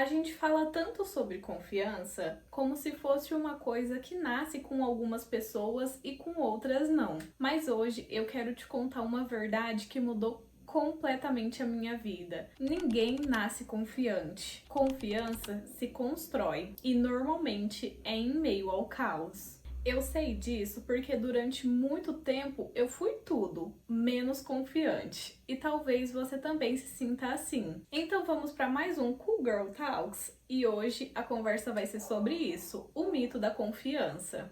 gente fala tanto sobre confiança como se fosse uma coisa que nasce com algumas pessoas e com outras não. Mas hoje eu quero te contar uma verdade que mudou completamente a minha vida. Ninguém nasce confiante. Confiança se constrói e normalmente é em meio ao caos. Eu sei disso porque durante muito tempo eu fui tudo menos confiante. E talvez você também se sinta assim. Então vamos para mais um Cool Girl Talks e hoje a conversa vai ser sobre isso, o mito da confiança.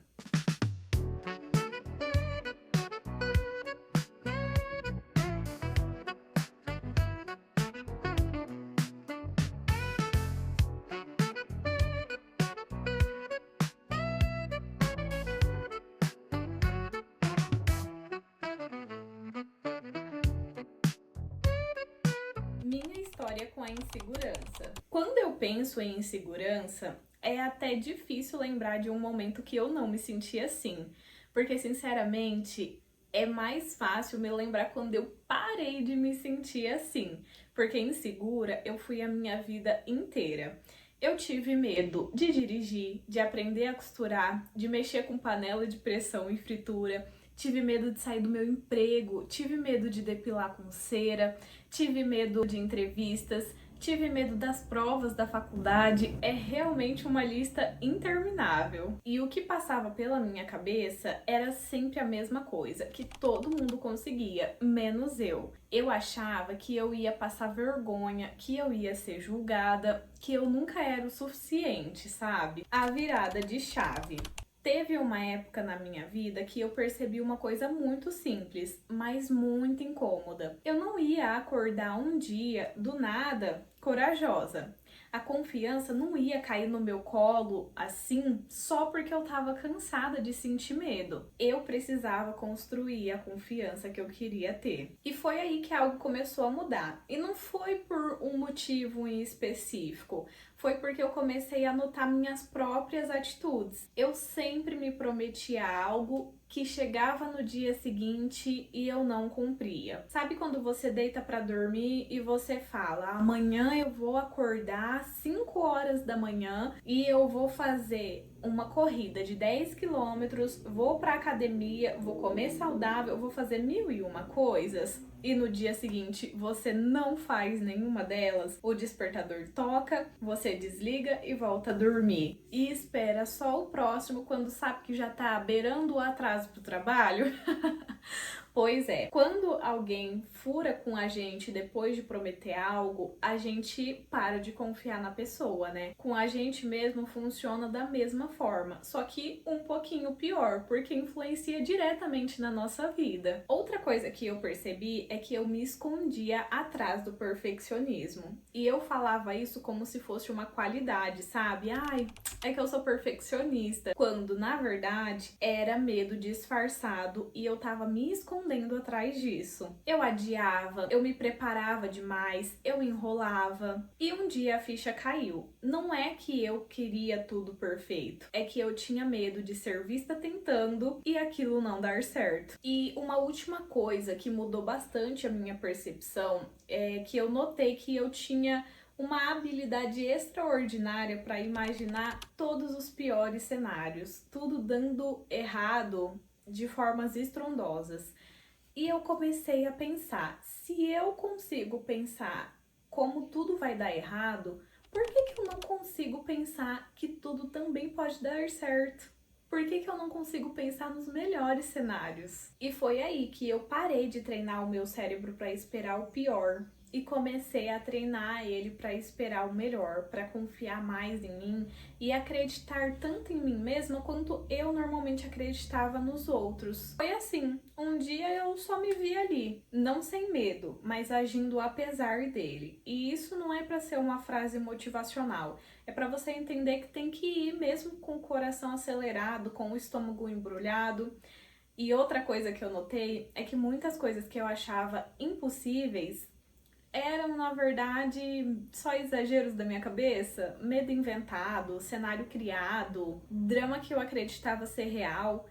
Minha história com a insegurança. Quando eu penso em insegurança, é até difícil lembrar de um momento que eu não me senti assim, porque sinceramente é mais fácil me lembrar quando eu parei de me sentir assim, porque insegura eu fui a minha vida inteira. Eu tive medo de dirigir, de aprender a costurar, de mexer com panela de pressão e fritura. Tive medo de sair do meu emprego, tive medo de depilar com cera, tive medo de entrevistas, tive medo das provas da faculdade. É realmente uma lista interminável. E o que passava pela minha cabeça era sempre a mesma coisa, que todo mundo conseguia, menos eu. Eu achava que eu ia passar vergonha, que eu ia ser julgada, que eu nunca era o suficiente, sabe? A virada de chave. Teve uma época na minha vida que eu percebi uma coisa muito simples, mas muito incômoda. Eu não ia acordar um dia do nada corajosa. A confiança não ia cair no meu colo assim só porque eu tava cansada de sentir medo. Eu precisava construir a confiança que eu queria ter. E foi aí que algo começou a mudar. E não foi por um motivo em específico. Foi porque eu comecei a notar minhas próprias atitudes. Eu sempre me prometia algo que chegava no dia seguinte e eu não cumpria. Sabe quando você deita para dormir e você fala: amanhã eu vou acordar às 5 horas da manhã e eu vou fazer uma corrida de 10 quilômetros, vou pra academia, vou comer saudável, vou fazer mil e uma coisas. E no dia seguinte você não faz nenhuma delas, o despertador toca, você desliga e volta a dormir. E espera só o próximo quando sabe que já tá beirando o atraso pro trabalho. Pois é, quando alguém fura com a gente depois de prometer algo, a gente para de confiar na pessoa, né? Com a gente mesmo funciona da mesma forma, só que um pouquinho pior, porque influencia diretamente na nossa vida. Outra coisa que eu percebi é que eu me escondia atrás do perfeccionismo. E eu falava isso como se fosse uma qualidade, sabe? Ai, é que eu sou perfeccionista. Quando, na verdade, era medo disfarçado e eu tava me escondendo atrás disso. Eu adiava, eu me preparava demais, eu enrolava. E um dia a ficha caiu. Não é que eu queria tudo perfeito, é que eu tinha medo de ser vista tentando e aquilo não dar certo. E uma última coisa que mudou bastante a minha percepção é que eu notei que eu tinha uma habilidade extraordinária para imaginar todos os piores cenários, tudo dando errado de formas estrondosas. E eu comecei a pensar, se eu consigo pensar como tudo vai dar errado, por que eu não consigo pensar que tudo também pode dar certo? Por que eu não consigo pensar nos melhores cenários? E foi aí que eu parei de treinar o meu cérebro para esperar o pior e comecei a treinar ele para esperar o melhor, para confiar mais em mim e acreditar tanto em mim mesma quanto eu normalmente acreditava nos outros. Foi assim, um dia eu só me vi ali, não sem medo, mas agindo apesar dele. E isso não é para ser uma frase motivacional, é para você entender que tem que ir mesmo com o coração acelerado, com o estômago embrulhado. E outra coisa que eu notei é que muitas coisas que eu achava impossíveis eram, na verdade, só exageros da minha cabeça, medo inventado, cenário criado, drama que eu acreditava ser real.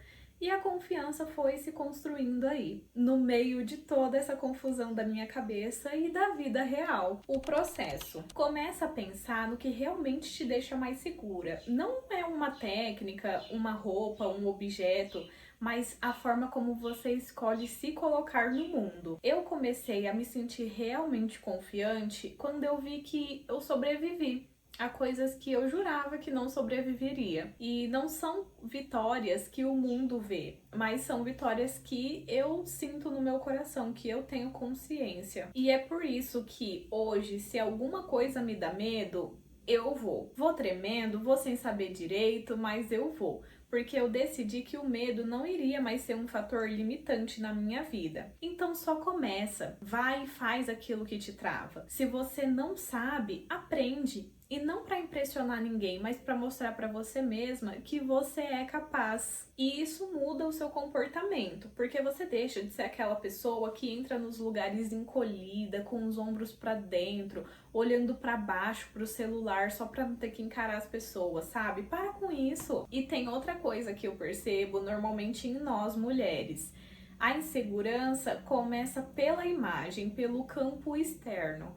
E a confiança foi se construindo aí, no meio de toda essa confusão da minha cabeça e da vida real. O processo. Começa a pensar no que realmente te deixa mais segura. Não é uma técnica, uma roupa, um objeto, mas a forma como você escolhe se colocar no mundo. Eu comecei a me sentir realmente confiante quando eu vi que eu sobrevivi a coisas que eu jurava que não sobreviveria. E não são vitórias que o mundo vê, mas são vitórias que eu sinto no meu coração, que eu tenho consciência. E é por isso que hoje, se alguma coisa me dá medo, eu vou. Vou tremendo, vou sem saber direito, mas eu vou. Porque eu decidi que o medo não iria mais ser um fator limitante na minha vida. Então só começa, vai e faz aquilo que te trava. Se você não sabe, aprende. E não para impressionar ninguém, mas para mostrar para você mesma que você é capaz. E isso muda o seu comportamento, porque você deixa de ser aquela pessoa que entra nos lugares encolhida, com os ombros para dentro, olhando para baixo pro celular só para não ter que encarar as pessoas, sabe? Para com isso. E tem outra coisa que eu percebo normalmente em nós mulheres. A insegurança começa pela imagem, pelo campo externo.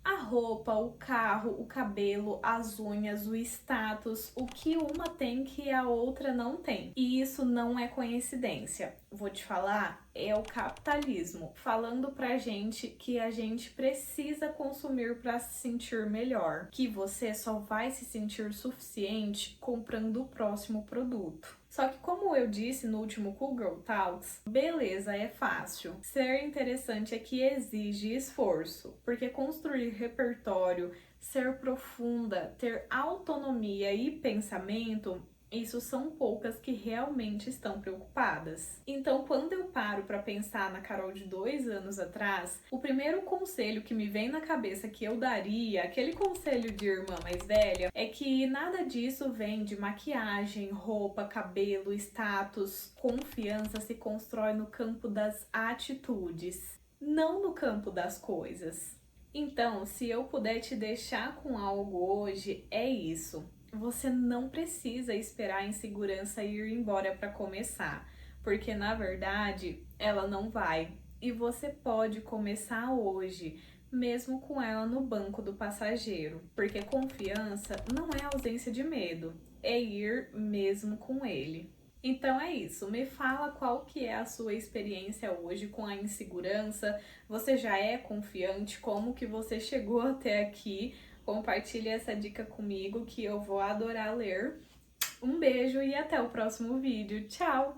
A roupa, o carro, o cabelo, as unhas, o status, o que uma tem que a outra não tem. E isso não é coincidência. Vou te falar, é o capitalismo falando pra gente que a gente precisa consumir para se sentir melhor, que você só vai se sentir suficiente comprando o próximo produto. Só que como eu disse no último Cool Girl Talks, beleza é fácil. Ser interessante é que exige esforço, porque construir repertório, ser profunda, ter autonomia e pensamento, isso são poucas que realmente estão preocupadas. Então, quando eu paro para pensar na Carol de 2 anos atrás, o primeiro conselho que me vem na cabeça que eu daria, aquele conselho de irmã mais velha, é que nada disso vem de maquiagem, roupa, cabelo, status. Confiança se constrói no campo das atitudes, não no campo das coisas. Então, se eu puder te deixar com algo hoje, é isso. Você não precisa esperar a insegurança ir embora para começar, porque na verdade ela não vai. E você pode começar hoje, mesmo com ela no banco do passageiro, porque confiança não é ausência de medo, é ir mesmo com ele. Então é isso, me fala qual que é a sua experiência hoje com a insegurança, você já é confiante, como que você chegou até aqui? Compartilhe essa dica comigo que eu vou adorar ler. Um beijo e até o próximo vídeo. Tchau!